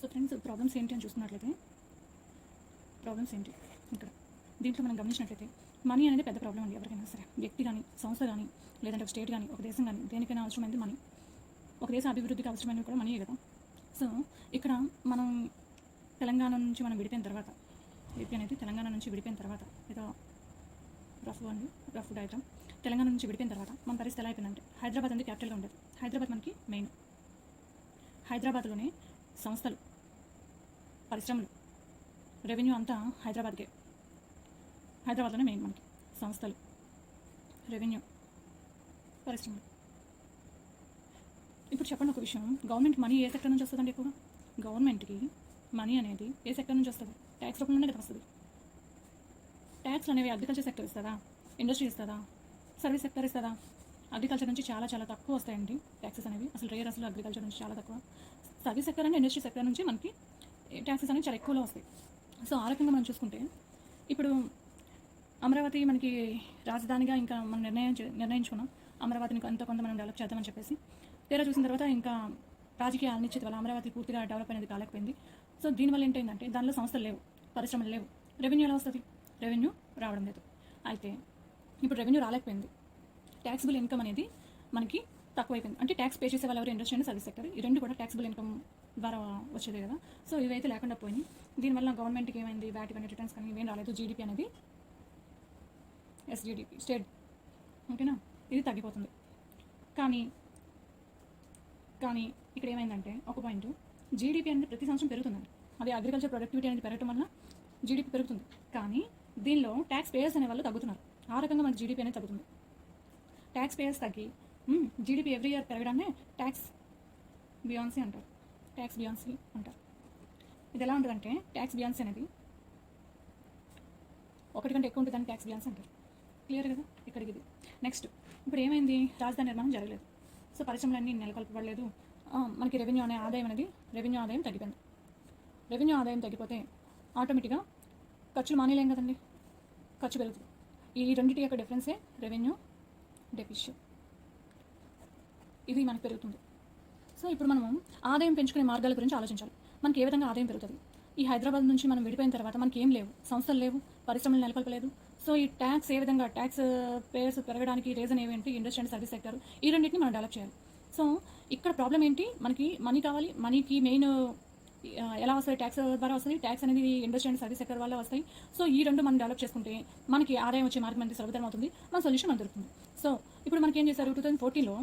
So friends, problems ఏంటి అని చూస్తున్నట్లయితే, ప్రాబ్లమ్స్ ఏంటి ఇక్కడ దీంట్లో మనం గమనించినట్లయితే, మనీ అనేది పెద్ద ప్రాబ్లం అండి. ఎవరికైనా సరే, వ్యక్తి కానీ, సంస్థ కానీ, లేదంటే ఒక స్టేట్ కానీ, ఒక దేశం కానీ, దేనికైనా అవసరమైంది మనీ. ఒక దేశ అభివృద్ధికి అవసరమైనవి కూడా మనీయే కదా. సో ఇక్కడ మనం తెలంగాణ నుంచి మనం విడిపోయిన తర్వాత, ఏపీ అనేది తెలంగాణ నుంచి విడిపోయిన తర్వాత, ఏదో రఫ్ డయాగ్రామ్, తెలంగాణ నుంచి విడిపోయిన తర్వాత మన పరిస్థితి ఎలా అయిపోయిందంటే, హైదరాబాద్ అనేది క్యాపిటల్గా ఉండేది. హైదరాబాద్ మనకి మెయిన్. హైదరాబాద్లోనే సంస్థలు, పరిశ్రమలు, రెవెన్యూ అంతా హైదరాబాద్కే. హైదరాబాద్లోనే మెయిన్ మనకి సంస్థలు, రెవెన్యూ, పరిశ్రమలు. ఇప్పుడు చెప్పండి ఒక విషయం, గవర్నమెంట్ మనీ ఏ సెక్టర్ నుంచి వస్తుందండి? ఎక్కువగా గవర్నమెంట్కి మనీ అనేది ఏ సెక్టర్ నుంచి వస్తుంది? ట్యాక్స్ రూపంలోనే కదా వస్తుంది. ట్యాక్స్ అనేవి అగ్రికల్చర్ సెక్టర్ ఇస్తుందా? ఇండస్ట్రీ ఇస్తుందా? సర్వీస్ సెక్టర్ ఇస్తుందా? అగ్రికల్చర్ నుంచి చాలా చాలా తక్కువ వస్తాయండి ట్యాక్సెస్ అనేవి. అసలు రేర్, అసలు అగ్రికల్చర్ నుంచి చాలా తక్కువ. Service sector and industry sector నుంచి మనకి ట్యాక్సెస్ అనేవి చాలా ఎక్కువలో వస్తాయి. సో ఆ రకంగా మనం చూసుకుంటే, ఇప్పుడు అమరావతి మనకి రాజధానిగా ఇంకా మనం నిర్ణయించుకున్నాం. అమరావతిని కొంత మనం డెవలప్ చేద్దామని చెప్పేసి తీరా చూసిన తర్వాత ఇంకా రాజకీయ అనిశ్చిత వల్ల అమరావతి పూర్తిగా డెవలప్ అనేది కాలేకపోయింది. సో దీనివల్ల ఏంటంటే, దానిలో సంస్థలు లేవు, పరిశ్రమలు లేవు, రెవెన్యూ ఎలా వస్తుంది? రెవెన్యూ రావడం లేదు. అయితే ఇప్పుడు రెవెన్యూ రాలేకపోయింది, ట్యాక్సిబుల్ ఇన్కమ్ అనేది మనకి తక్కువైపోయింది. అంటే ట్యాక్స్ పే చేసే వాళ్ళు ఎవరు? Industry and service sector. ఈ రెండు కూడా ట్యాక్సిబుల్ ఇన్కమ్ ద్వారా వచ్చేది కదా. సో ఇవైతే లేకుండా పోయినాయి. దీనివల్ల గవర్నమెంట్కి ఏమైంది? వ్యాట్ కానీ, రిటర్న్స్ కానీ ఇవేం రాలేదు. జీడిపి అనేది ఎస్జిడిపి, స్టేట్, ఓకేనా, ఇది తగ్గిపోతుంది. కానీ ఇక్కడ ఏమైందంటే, ఒక పాయింట్, జీడిపి అనేది ప్రతి సంవత్సరం పెరుగుతుందండి. అది అగ్రికల్చర్ ప్రొడక్టివిటీ అనేది పెరగడం వల్ల జీడిపి పెరుగుతుంది. కానీ దీనిలో ట్యాక్స్ పేయర్స్ అనే వాళ్ళు తగ్గుతున్నారు. ఆ రకంగా మనకి జీడిపి అనేది తగ్గుతుంది. ట్యాక్స్ పేయర్స్ తగ్గి GDP every year పెరగడాన్ని tax Beyoncé అంటారు. ట్యాక్స్ బియాన్సీ అంటారు. ఇది ఎలా ఉంటుందంటే, ట్యాక్స్ బియాన్సీ అనేది ఒకటి కంటే ఎక్కువ ఉంటుందని ట్యాక్స్ బియాన్సీ అంటారు. క్లియర్ కదా ఇక్కడికి ఇది. నెక్స్ట్, ఇప్పుడు ఏమైంది? రాజధాని నిర్మాణం జరగలేదు. సో పరిశ్రమలన్నీ నెలకొల్పబడలేదు. మనకి రెవెన్యూ ఆదాయం తగ్గిపోయింది. రెవెన్యూ ఆదాయం తగ్గిపోతే ఆటోమేటిక్గా ఖర్చులు మానేలేం కదండి, ఖర్చు పెరుగుతుంది. ఈ రెండింటి యొక్క డిఫరెన్సే రెవెన్యూ డెఫిషియట్. ఇది మనకు పెరుగుతుంది. సో ఇప్పుడు మనము ఆదాయం పెంచుకునే మార్గాల గురించి ఆలోచించాలి. మనకి ఏ విధంగా ఆదాయం పెరుగుతుంది? ఈ హైదరాబాద్ నుంచి మనం విడిపోయిన తర్వాత మనకి ఏం లేవు, సంస్థలు లేవు, పరిశ్రమలు నెలకొల్పలేదు. సో ఈ ట్యాక్స్ ఏ విధంగా, ట్యాక్స్ పేయర్స్ పెరగడానికి రీజన్ ఏమిటి? Industry and service sector. ఈ రెండింటిని మనం డెవలప్ చేయాలి. సో ఇక్కడ ప్రాబ్లం ఏంటి? మనకి మనీ కావాలి. మనీకి మెయిన్ ఎలా వస్తాయి? ట్యాక్స్ ద్వారా వస్తుంది. ట్యాక్స్ అనేది ఇండస్ట్రీ అండ్ సర్వీస్ సెక్టర్ వల్ల వస్తాయి. సో ఈ రెండు మనం డెవలప్ చేసుకుంటే మనకి ఆదాయం వచ్చే మార్గం అనేది సులభతరం అవుతుంది. మన సొల్యూషన్ మనకు దొరుకుతుంది. సో ఇప్పుడు మనకి ఏం చేశారు? 2014లో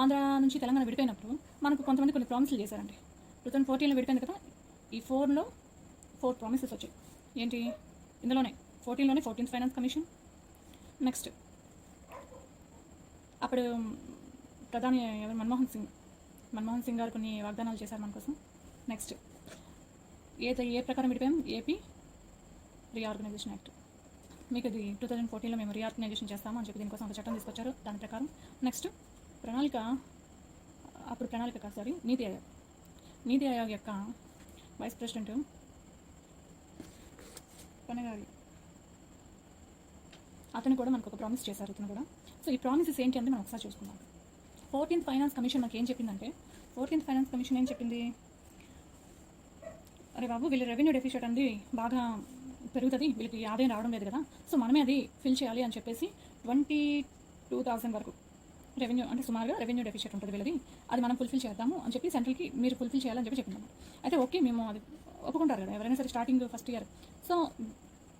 ఆంధ్ర నుంచి తెలంగాణ విడిపోయినప్పుడు మనకు కొంతమంది కొన్ని ప్రామిసులు చేశారండి. 2014లో విడిపోయింది కదా. ఈ 4 ప్రామిసెస్ వచ్చాయి. ఏంటి? ఇందులోనే 14లోనే 14th ఫైనాన్స్ కమిషన్. నెక్స్ట్, అప్పుడు ప్రధాని ఎవరు? మన్మోహన్ సింగ్ గారు కొన్ని వాగ్దానాలు చేశారు మన కోసం. నెక్స్ట్, ఏ ప్రకారం విడిపోయాం? AP reorganisation act. మీకు ఇది 2014లో మేము రీఆర్గనైజేషన్ చేస్తాము అని చెప్పి దీనికోసం ఒక చట్టం తీసుకొచ్చారు. దాని ప్రకారం నెక్స్ట్ ప్రణాళిక కాదు, సారీ, నీతి ఆయోగ్ యొక్క వైస్ ప్రెసిడెంట్ పనగారి, అతను కూడా మనకు ఒక ప్రామిస్ చేశారు. ఇతను కూడా. సో ఈ ప్రామిసెస్ ఏంటి అంటే మనం ఒకసారి చూసుకుందాం. 14th ఫైనాన్స్ కమిషన్ మనకి ఏం చెప్పిందంటే, 14th ఫైనాన్స్ కమిషన్ ఏం చెప్పింది? అరే బాబు, వీళ్ళ రెవెన్యూ డెఫిషియట్ అనేది బాగా పెరుగుతుంది, వీళ్ళకి ఆదాయం రావడం లేదు కదా, సో మనమే అది ఫిల్ చేయాలి అని చెప్పేసి 22,000 వరకు రెవెన్యూ, అంటే సుమారుగా రెవెన్యూ డెఫిషియట్ ఉంటుంది వీళ్ళది, అది మనం ఫుల్ఫిల్ చేద్దాము అని చెప్పి సెంట్రల్కి మీరు ఫుల్ఫిల్ చేయాలని చెప్పి చెప్పిందన్నమాట. అయితే ఓకే, మేము అది ఒప్పుకుంటారు కదా ఎవరైనా సరే, starting first year. So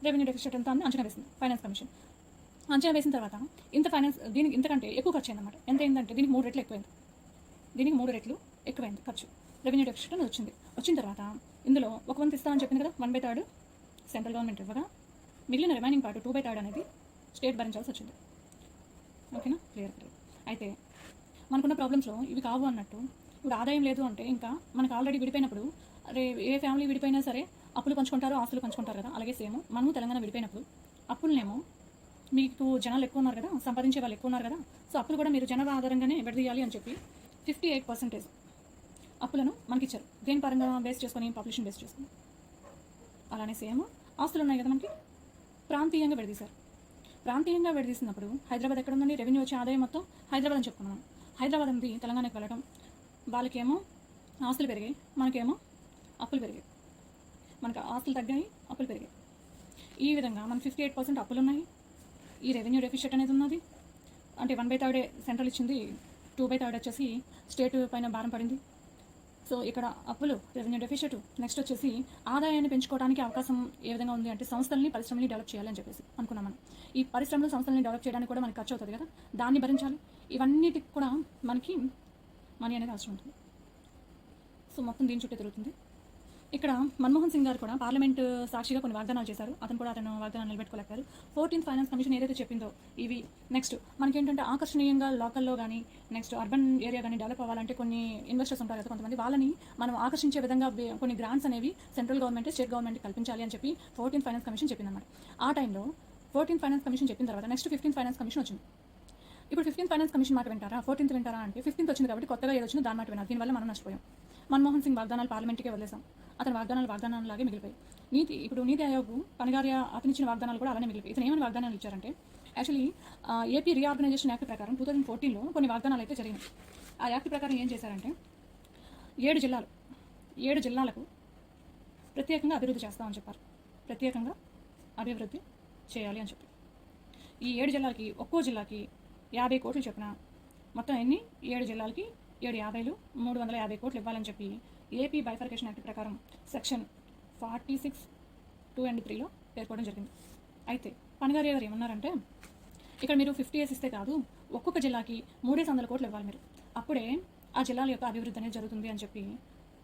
revenue deficit ఎంత అని అంచనా వేసింది ఫైనాన్స్ కమిషన్. అంచనా వేసిన తర్వాత దీనికి ఇంతకంటే ఎక్కువ ఖర్చు అయిందన్నమాట. ఎంత అయిందంటే దీనికి 3 రెట్లు ఎక్కువైంది. ఖర్చు. రెవెన్యూ డెఫిషియట్ అని వచ్చిన తర్వాత ఇందులో 1/3 ఇస్తామని చెప్పింది కదా, 1/3 సెంట్రల్ గవర్నమెంట్ ఇవ్వగా మిగిలిన రిమైనింగ్ పార్ట్ 2/3 అనేది స్టేట్ భరించాల్సి వచ్చింది. ఓకేనా, క్లియర్. అయితే మనకున్న ప్రాబ్లమ్స్లో ఇవి కావు అన్నట్టు. ఇప్పుడు ఆదాయం లేదు అంటే ఇంకా మనకు ఆల్రెడీ విడిపోయినప్పుడు, ఏ ఫ్యామిలీ విడిపోయినా సరే అప్పులు పంచుకుంటారు, ఆస్తులు పంచుకుంటారు కదా. అలాగే సేమ్ మనము తెలంగాణ విడిపోయినప్పుడు అప్పులనేమో, మీకు జనాలు ఎక్కువ ఉన్నారు కదా, సంపాదించే వాళ్ళు ఎక్కువ ఉన్నారు కదా, సో అప్పులు కూడా మీరు జనాభా ఆధారంగానే విడదీయాలి అని చెప్పి 58% అప్పులను మనకి ఇచ్చారు. దేని పరంగా బేస్ చేసుకొని? పాపులేషన్ బేస్ చేసుకొని. అలానే సేమ్ ఆస్తులు ఉన్నాయి కదా మనకి, ప్రాంతీయంగా విడదీశారు. ప్రాంతీయంగా విడదీసినప్పుడు హైదరాబాద్ ఎక్కడ ఉందండి? రెవెన్యూ వచ్చే ఆదాయం మొత్తం హైదరాబాద్ అని చెప్పుకున్నాం. హైదరాబాద్ అనేది తెలంగాణకి వెళ్ళడం, వాళ్ళకేమో ఆస్తులు పెరిగాయి, మనకేమో అప్పులు పెరిగాయి, మనకు ఆస్తులు తగ్గాయి, అప్పులు పెరిగాయి. ఈ విధంగా మనకు 58% అప్పులు ఉన్నాయి. ఈ రెవెన్యూ డెఫిషిట్ అనేది ఉన్నది. అంటే 1/3 సెంట్రల్ ఇచ్చింది, 2/3 వచ్చేసి స్టేట్ పైన భారం పడింది. సో ఇక్కడ అప్పులు, రెవెన్యూ డెఫిషిట్. నెక్స్ట్ వచ్చేసి ఆదాయాన్ని పెంచుకోవడానికి అవకాశం ఏ విధంగా ఉంది అంటే సంస్థల్ని, పరిశ్రమల్ని డెవలప్ చేయాలని చెప్పేసి అనుకున్నాం మనం. ఈ పరిశ్రమలు, సంస్థల్ని డెవలప్ చేయడానికి కూడా మనకి ఖర్చు అవుతుంది కదా, దాన్ని భరించాలి. ఇవన్నిటికి కూడా మనకి మనీ అనేది అవసరం ఉంటుంది. సో మొత్తం దీని చుట్టూ తిరుగుతుంది. ఇక్కడ మన్మోహన్ సింగ్ గారు కూడా పార్లమెంట్ సాక్షిగా కొన్ని వాగ్దానాలు చేశారు. అతను వాగ్దానాలు నిలబెట్టుకోలేకపోయారు. 14th ఫైనాన్స్ కమిషన్ ఏదైతే చెప్పిందో ఇవి. నెక్స్ట్ మనకేంటంటే ఆకర్షణీయంగా లోకల్లో కానీ, నెక్స్ట్ అర్బన్ ఏరియా కానీ డెవలప్ అవ్వాలంటే కొన్ని ఇన్వెస్టర్స్ ఉంటారు కదా కొంతమంది, వాళ్ళని మనం ఆకర్షించే విధంగా కొన్ని గ్రాంట్స్ అనేవి సెంట్రల్ గవర్నమెంట్, స్టేట్ గవర్నమెంట్ కల్పించాలి అని చెప్పి 14th ఫైనాన్స్ కమిషన్ చెప్పిందన్నమాట. ఆ టైంలో 14th ఫైనాన్స్ కమిషన్ చెప్పిన తర్వాత నెక్స్ట్ 15th ఫైనాన్స్ కమిషన్ వచ్చింది. ఇప్పుడు 15th ఫైనాన్స్ కమిషన్ మాట వింటారా, 14th వింటారా అంటే 15th వచ్చింది కాబట్టి కొత్తగా ఏది వచ్చిందో దాని మాట వినాలి. దీనివల్ల మనం నష్టపోయాం. మన్మోహన్ సింగ్ వాగ్దానాలు పార్లమెంట్కే వదిలేసాం. అతని వాగ్దానాలాగే మిగిలిపోయి. నీతి ఆయోగ్ పనిగారి అతను ఇచ్చిన వాగ్దానాలు కూడా అలానే మిగిలిపోయి. ఇతను ఏమైనా వాగ్దానాలు ఇచ్చారంటే యాక్చువల్లీ ఏపీ రీఆర్గనైజేషన్ యాక్ట్ ప్రకారం 2014లో కొన్ని వాగ్దానాలు అయితే జరిగినాయి. ఆ యాక్ట్ ప్రకారం ఏం చేశారంటే 7 జిల్లాలకు ప్రత్యేకంగా అభివృద్ధి చేస్తామని చెప్పారు. ప్రత్యేకంగా అభివృద్ధి చేయాలి అని చెప్పి ఈ 7 జిల్లాలకి ఒక్కో జిల్లాకి 50 కోట్లు చెప్పిన మొత్తం ఎన్ని 7 జిల్లాలకి 7/50 350 కోట్లు ఇవ్వాలని చెప్పి ఏపీ బైఫర్కేషన్ యాక్ట్ ప్రకారం సెక్షన్ 46, 2 and 3లో పేర్కోవడం జరిగింది. అయితే పనిగారి గారు ఏమన్నారంటే ఇక్కడ మీరు 50 years ఇస్తే కాదు, ఒక్కొక్క జిల్లాకి 300 కోట్లు ఇవ్వాలి మీరు, అప్పుడే ఆ జిల్లాల యొక్క అభివృద్ధి అనేది జరుగుతుంది అని చెప్పి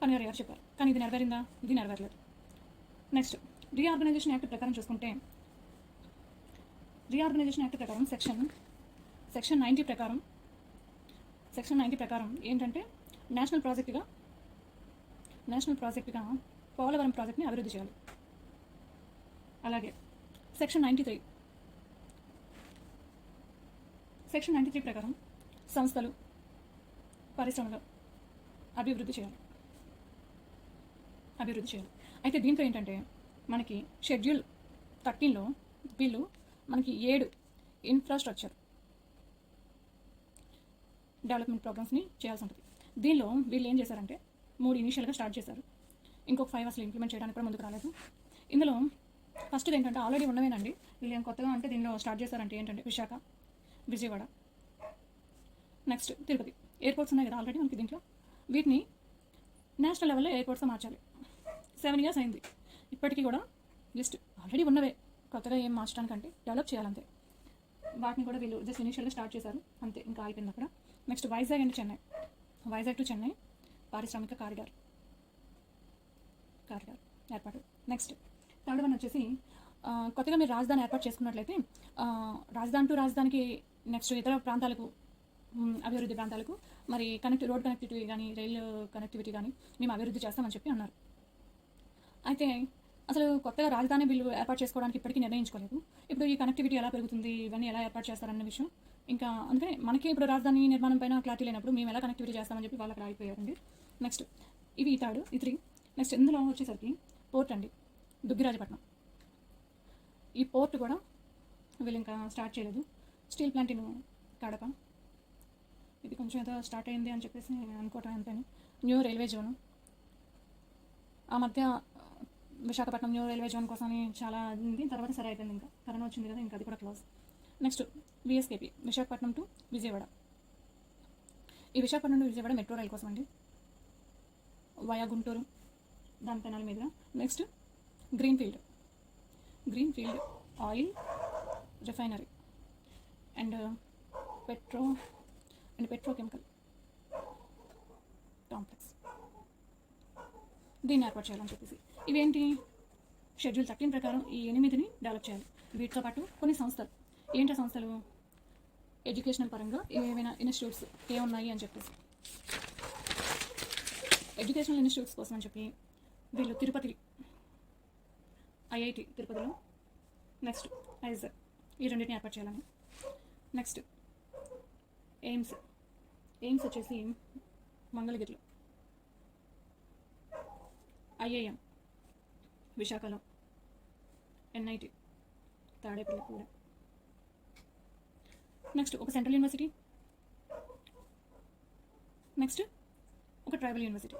పనిగారి గారు చెప్పారు. కానీ ఇది నెరవేరిందా? ఇది నెరవేరలేదు. నెక్స్ట్ రీఆర్గనైజేషన్ యాక్ట్ ప్రకారం చూసుకుంటే రీఆర్గనైజేషన్ యాక్ట్ ప్రకారం సెక్షన్ 90 ప్రకారం ఏంటంటే నేషనల్ ప్రాజెక్టుగా పోలవరం ప్రాజెక్ట్ని అభివృద్ధి చేయాలి. అలాగే సెక్షన్ 93 ప్రకారం సంస్థలు, పరిశ్రమలు అభివృద్ధి చేయాలి. అయితే దీంట్లో ఏంటంటే మనకి షెడ్యూల్ 13లో వీళ్ళు మనకి 7 ఇన్ఫ్రాస్ట్రక్చర్ డెవలప్మెంట్ ప్రోగ్రామ్స్ని చేయాల్సి ఉంటుంది. దీనిలో వీళ్ళు ఏం చేశారంటే 3 ఇనిషియల్గా స్టార్ట్ చేశారు. ఇంకొక 5 అసలు ఇంప్లిమెంట్ చేయడానికి కూడా ముందుకు రాలేదు. ఇందులో ఫస్ట్ ఏంటంటే ఆల్రెడీ ఉన్నవేనండి. వీళ్ళు ఏం కొత్తగా అంటే దీనిలో స్టార్ట్ చేశారంటే ఏంటంటే విశాఖ, విజయవాడ, నెక్స్ట్ తిరుపతి ఎయిర్పోర్ట్స్ ఉన్నాయి కదా ఆల్రెడీ మనకి. దీంట్లో వీటిని నేషనల్ లెవెల్లో ఎయిర్పోర్ట్స్ మార్చాలి. 7 years అయింది. ఇప్పటికీ కూడా జస్ట్ ఆల్రెడీ ఉన్నవే, కొత్తగా ఏం మార్చడానికంటే డెవలప్ చేయాలంతే. వాటిని కూడా వీళ్ళు జస్ట్ ఇనిషియల్గా స్టార్ట్ చేశారు అంతే, ఇంకా అయిపోయింది అక్కడ. నెక్స్ట్ వైజాగ్ టు చెన్నై పారిశ్రామిక కారిడార్ ఏర్పాటు. నెక్స్ట్ థర్డ్ వన్ వచ్చేసి కొత్తగా మీరు రాజధాని ఏర్పాటు చేసుకున్నట్లయితే రాజధానికి నెక్స్ట్ ఇతర ప్రాంతాలకు, అభివృద్ధి ప్రాంతాలకు మరి రోడ్ కనెక్టివిటీ కానీ, రైలు కనెక్టివిటీ కానీ మేము అభివృద్ధి చేస్తామని చెప్పి అన్నారు. అయితే అసలు కొత్తగా రాజధాని బిల్లు ఏర్పాటు చేసుకోవడానికి ఇప్పటికీ నిర్ణయించుకోలేదు. ఇప్పుడు ఈ కనెక్టివిటీ ఎలా పెరుగుతుంది, ఇవన్నీ ఎలా ఏర్పాటు చేస్తారన్న విషయం ఇంకా అందుకనే మనకి ఇప్పుడు రాజధాని నిర్మాణం పైన క్లారిటీ లేనప్పుడు మేము ఎలా కనెక్టివిటీ చేస్తామని చెప్పి వాళ్ళు అక్కడ ఆగిపోయారండి. నెక్స్ట్ ఇవి 3. నెక్స్ట్ ఇందులో వచ్చేసరికి పోర్ట్ అండి, దుగ్గిరాజపట్నం. ఈ పోర్ట్ కూడా వీళ్ళు ఇంకా స్టార్ట్ చేయలేదు. స్టీల్ ప్లాంట్ ఇన్ కడప, ఇది కొంచెం ఏదో స్టార్ట్ అయింది అని చెప్పేసి అనుకోవటం అంతేని. న్యూ రైల్వే జోను, ఆ మధ్య విశాఖపట్నం న్యూ రైల్వే జోన్ కోసం చాలా ఉంది, తర్వాత సరే అయిపోయింది, ఇంకా కరోనా వచ్చింది కదా, ఇంకా అది కూడా close. Next VSKP Visakhapatnam to Vijayawada. ఈ Visakhapatnam to Vijayawada metro rail కోసం అండి, వయా గుంటూరు దాని పెనాల మీదుగా. Next greenfield oil refinery and petrochemical complex, దీన్ని ఏర్పాటు చేయాలని చెప్పేసి. ఇవేంటి షెడ్యూల్ 13 ప్రకారం ఈ 8ని డెవలప్ చేయాలి. వీటితో పాటు కొన్ని సంస్థలు, ఏంటి సంస్థలు, ఎడ్యుకేషనల్ పరంగా ఏమైనా ఇన్స్టిట్యూట్స్ ఏమున్నాయి అని చెప్పేసి ఎడ్యుకేషనల్ ఇన్స్టిట్యూట్స్ కోసం అని చెప్పి వీళ్ళు తిరుపతి ఐఐటి తిరుపతిలో, నెక్స్ట్ ఐజర్ ఈ రెండింటిని ఏర్పాటు చేయాలని. నెక్స్ట్ ఎయిమ్స్ వచ్చేసి మంగళగిరిలో, ఐఐఎం విశాఖలో, ఎన్ఐటి తాడేపల్లి కూడా. నెక్స్ట్ ఒక సెంట్రల్ యూనివర్సిటీ, నెక్స్ట్ ఒక ట్రైబల్ యూనివర్సిటీ.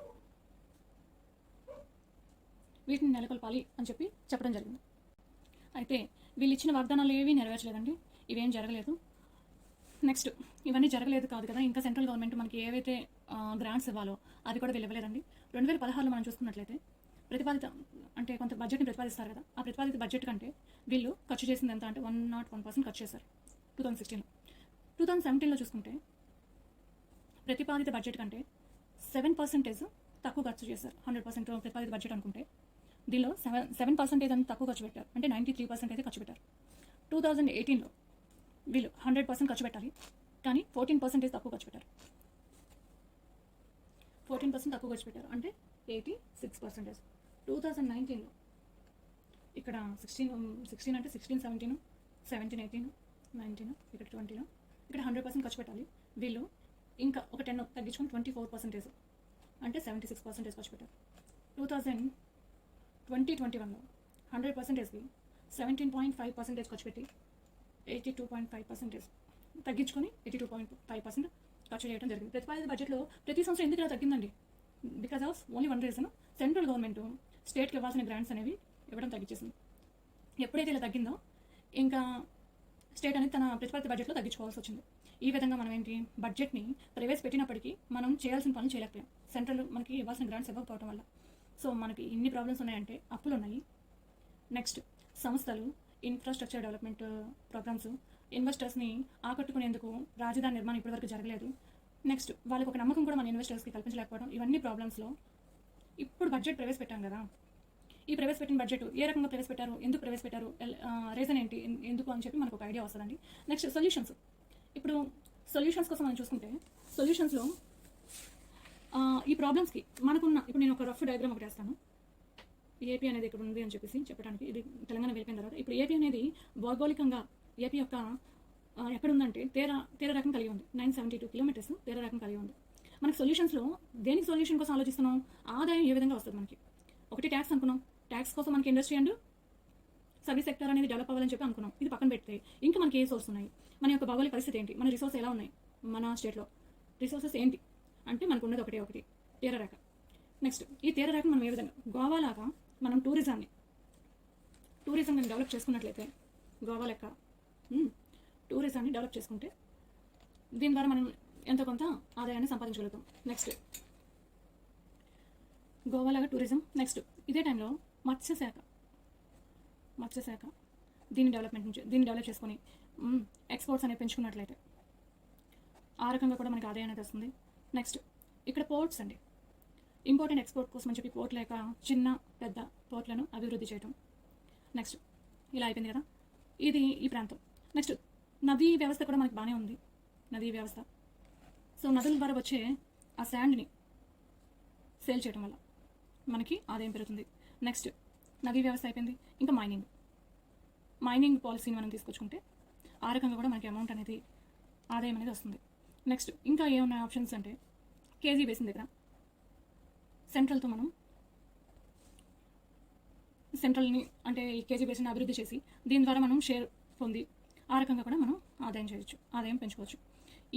వీటిని నెలకొల్పాలి అని చెప్పి చెప్పడం జరిగింది. అయితే వీళ్ళు ఇచ్చిన వాగ్దానాలు ఏవి నెరవేర్చలేదండి, ఇవేం జరగలేదు. నెక్స్ట్ ఇవన్నీ జరగలేదు కాదు కదా, ఇంకా సెంట్రల్ గవర్నమెంట్ మనకి ఏవైతే గ్రాంట్స్ ఇవ్వాలో అది కూడా వీళ్ళు ఇవ్వలేదండి. 2016లో మనం చూసుకున్నట్లయితే ప్రతిపాదిత అంటే కొంత బడ్జెట్ని ప్రతిపాదిస్తారు కదా, ఆ ప్రతిపాదిత బడ్జెట్ కంటే వీళ్ళు ఖర్చు చేసింది ఎంత అంటే 101% ఖర్చు చేశారు 2016లో. 2017లో చూసుకుంటే ప్రతిపాదిత బడ్జెట్ కంటే 7% తక్కువ ఖర్చు చేశారు. 100% ప్రతిపాదిత బడ్జెట్ అనుకుంటే దీనిలో 7% అని తక్కువ ఖర్చు పెట్టారు, అంటే 93% అయితే ఖర్చు పెట్టారు. 2018లో వీళ్ళు 100% ఖర్చు పెట్టాలి, కానీ 14% తక్కువ ఖర్చు పెట్టారు. 14% తక్కువ ఖర్చు పెట్టారు, అంటే 86%. 2019లో ఇక్కడ 16 అంటే 16, 17, 17, 18, 19, ఇక్కడ 20లో ఇక్కడ 100% ఖర్చు పెట్టాలి. వీళ్ళు ఇంకా ఒక 10 తగ్గించుకొని 24%, అంటే 76% ఖర్చు పెట్టారు. 2021లో 100%కి 17.5% ఖర్చు పెట్టి 82.5% తగ్గించుకొని 82.5% ఖర్చు చేయడం జరిగింది. ప్రతిపాదిత బడ్జెట్లో ప్రతి సంవత్సరం ఎందుకు ఇలా తగ్గిందండి? Because of only one reason, central government స్టేట్కి ఇవ్వాల్సిన గ్రాంట్స్ అనేవి ఇవ్వడం తగ్గించేసింది. ఎప్పుడైతే ఇలా తగ్గిందో ఇంకా స్టేట్ అనేది తన ప్రతిపాదిత బడ్జెట్లో తగ్గించుకోవాల్సి వచ్చింది. ఈ విధంగా మనం ఏంటి, బడ్జెట్ని ప్రవేశపెట్టినప్పటికీ మనం చేయాల్సిన పనులు చేయలేకపోయాం, సెంట్రల్ మనకి ఇవ్వాల్సిన గ్రాంట్స్ ఇవ్వకపోవడం వల్ల. సో మనకి ఇన్ని ప్రాబ్లమ్స్ ఉన్నాయంటే అప్పులు ఉన్నాయి. నెక్స్ట్ సంస్థలు ఇన్ఫ్రాస్ట్రక్చర్ డెవలప్మెంట్ ప్రోగ్రామ్స్ ఇన్వెస్టర్స్ని ఆకట్టుకునేందుకు రాజధాని నిర్మాణం ఇప్పటివరకు జరగలేదు. నెక్స్ట్ వాళ్ళకి ఒక నమ్మకం కూడా మన ఇన్వెస్టర్స్కి కల్పించలేకపోవడం, ఇవన్నీ ప్రాబ్లమ్స్లో ఇప్పుడు బడ్జెట్ ప్రవేశపెట్టాం కదా. ఈ ప్రవేశపెట్టిన బడ్జెట్ ఏ రకంగా ప్రవేశపెట్టారు, ఎందుకు ప్రవేశపెట్టారు, రీజన్ ఏంటి, ఎందుకు అని చెప్పి మనకు ఒక ఐడియా వస్తుందండి. Next solutions. ఇప్పుడు సొల్యూషన్స్ కోసం మనం చూసుకుంటే సొల్యూషన్స్లో ఈ ప్రాబ్లమ్స్కి మనకున్న, ఇప్పుడు నేను ఒక రఫ్ డయాగ్రామ్ ఒకటి వేస్తాను. ఏపీ అనేది ఇక్కడ ఉంది అని చెప్పేసి చెప్పడానికి, ఇది తెలంగాణ వెళ్ళిపోయిన తర్వాత ఇప్పుడు ఏపీ అనేది భౌగోళికంగా ఏపీ యొక్క ఎక్కడ ఉందంటే తీర రకం కలిగి ఉంది. 972 కిలోమీటర్స్ తీర రకం కలిగి ఉంది. మనకి సొల్యూషన్స్లో దేనికి సొల్యూషన్ కోసం ఆలోచిస్తున్నాం, ఆదాయం ఏ విధంగా వస్తుంది మనకి. ఒకటి ట్యాక్స్ అనుకున్నాం, ట్యాక్స్ కోసం మనకి ఇండస్ట్రీ అండ్ సర్వీస్ సెక్టర్ అనేది డెవలప్ అవ్వాలని చెప్పి అనుకున్నాం. ఇది పక్కన పెడితే ఇంకా మనకి ఏ సోర్స్ ఉన్నాయి, మన యొక్క భౌగోళిక పరిస్థితి ఏంటి, మన రిసోర్స్ ఎలా ఉన్నాయి, మన స్టేట్లో రిసోర్సెస్ ఏంటి అంటే మనకు ఉన్నది ఒకటి తీర రేఖ. నెక్స్ట్ ఈ తీర రేఖను మనం ఏ విధంగా గోవాలాగా మనం టూరిజంని డెవలప్ చేసుకున్నట్లయితే, గోవా లెక్క టూరిజాన్ని డెవలప్ చేసుకుంటే దీని ద్వారా మనం ఎంతో కొంత ఆదాయాన్ని సంపాదించగలుగుతాం. నెక్స్ట్ గోవాలాగా టూరిజం. నెక్స్ట్ ఇదే టైంలో మత్స్యశాఖ దీన్ని డెవలప్ చేసుకొని ఎక్స్పోర్ట్స్ అనేవి పెంచుకున్నట్లయితే ఆ రకంగా కూడా మనకి ఆదాయం అనేది వస్తుంది. నెక్స్ట్ ఇక్కడ పోర్ట్స్ అండి, ఇంపోర్ట్ అండ్ ఎక్స్పోర్ట్ కోసం అని చెప్పి పోర్ట్ లేక చిన్న పెద్ద పోర్ట్లను అభివృద్ధి చేయడం. నెక్స్ట్ ఇలా అయిపోయింది కదా, ఇది ఈ ప్రాంతం. నెక్స్ట్ నదీ వ్యవస్థ కూడా మనకి బాగానే ఉంది, నదీ వ్యవస్థ. సో నదుల ద్వారా వచ్చే ఆ శాండ్ని సేల్ చేయడం వల్ల మనకి ఆదాయం పెరుగుతుంది. నెక్స్ట్ నదీ వ్యవస్థ అయిపోయింది, ఇంకా మైనింగ్ పాలసీని మనం తీసుకొచ్చుకుంటే ఆ రకంగా కూడా మనకి అమౌంట్ అనేది ఆదాయం అనేది వస్తుంది. నెక్స్ట్ ఇంకా ఏమున్నాయి ఆప్షన్స్ అంటే, కేజీ బేసిన్ దగ్గర సెంట్రల్తో మనం సెంట్రల్ని అంటే ఈ కేజీ బేసిన్ అభివృద్ధి చేసి దీని ద్వారా మనం షేర్ పొంది ఆ రకంగా కూడా మనం ఆదాయం పెంచుకోవచ్చు.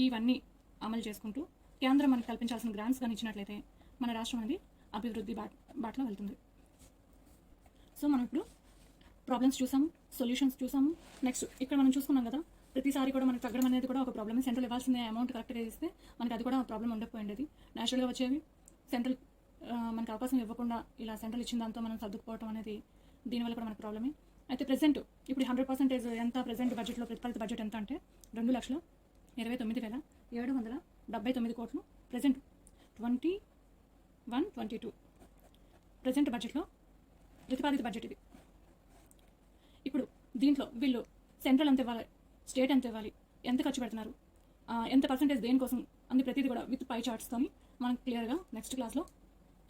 ఇవన్నీ అమలు చేసుకుంటూ కేంద్రం మనకు కల్పించాల్సిన గ్రాంట్స్ కానీ ఇచ్చినట్లయితే మన రాష్ట్రం అనేది అభివృద్ధి బాటలో వెళ్తుంది. సో మనం ఇప్పుడు ప్రాబ్లమ్స్ చూసాము, సొల్యూషన్స్ చూసాము. నెక్స్ట్ ఇక్కడ మనం చూసుకున్నాం కదా, ప్రతిసారి కూడా మనకు తగ్గడం అనేది కూడా ఒక ప్రాబ్లమ్. సెంట్రల్ ఇవ్వాల్సిన అమౌంట్ కరెక్ట్గా ఇస్తే మనకి అది కూడా ప్రాబ్లం ఉండకపోయింది. నేచురల్గా వచ్చేవి సెంట్రల్ మనకు అవకాశం ఇవ్వకుండా ఇలా సెంట్రల్ ఇచ్చిన దాంతో మనం సర్దుకుపోవడం అనేది దీనివల్ల కూడా మనకు ప్రాబ్లమే. అయితే ప్రెసెంట్ ఇప్పుడు 100% ఎంత ప్రెసెంట్ బడ్జెట్లో ప్రతిపాదిత బడ్జెట్ ఎంత అంటే 2,29,779 కోట్లు ప్రెసెంట్ 21-22 ప్రెసెంట్ బడ్జెట్లో ప్రతిపాదిత బడ్జెట్ ఇది. ఇప్పుడు దీంట్లో వీళ్ళు సెంట్రల్ ఎంత ఇవ్వాలి, స్టేట్ ఎంత ఇవ్వాలి, ఎంత ఖర్చు పెడుతున్నారు, ఎంత పర్సెంటేజ్ దేనికోసం అన్ని ప్రతిదీ కూడా విత్ పై చార్ట్స్తోని మనం క్లియర్గా నెక్స్ట్ క్లాస్లో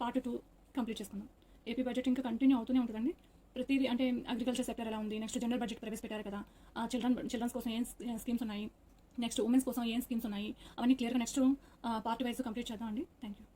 పార్ట్ 2 కంప్లీట్ చేసుకుందాం. ఏపీ బడ్జెట్ ఇంకా కంటిన్యూ అవుతూనే ఉంటుందండి. ప్రతిదీ అంటే అగ్రికల్చర్ సెక్టర్ ఎలా ఉంది, నెక్స్ట్ జనరల్ బడ్జెట్ ప్రవేశపెట్టారు కదా, చిల్డ్రన్స్ కోసం ఏం స్కీమ్స్ ఉన్నాయి, నెక్స్ట్ ఉమెన్స్ కోసం ఏం స్కీమ్స్ ఉన్నాయి, అవన్నీ క్లియర్గా నెక్స్ట్ పార్ట్ వైజ్ కంప్లీట్ చేద్దాం అండి. Thank you.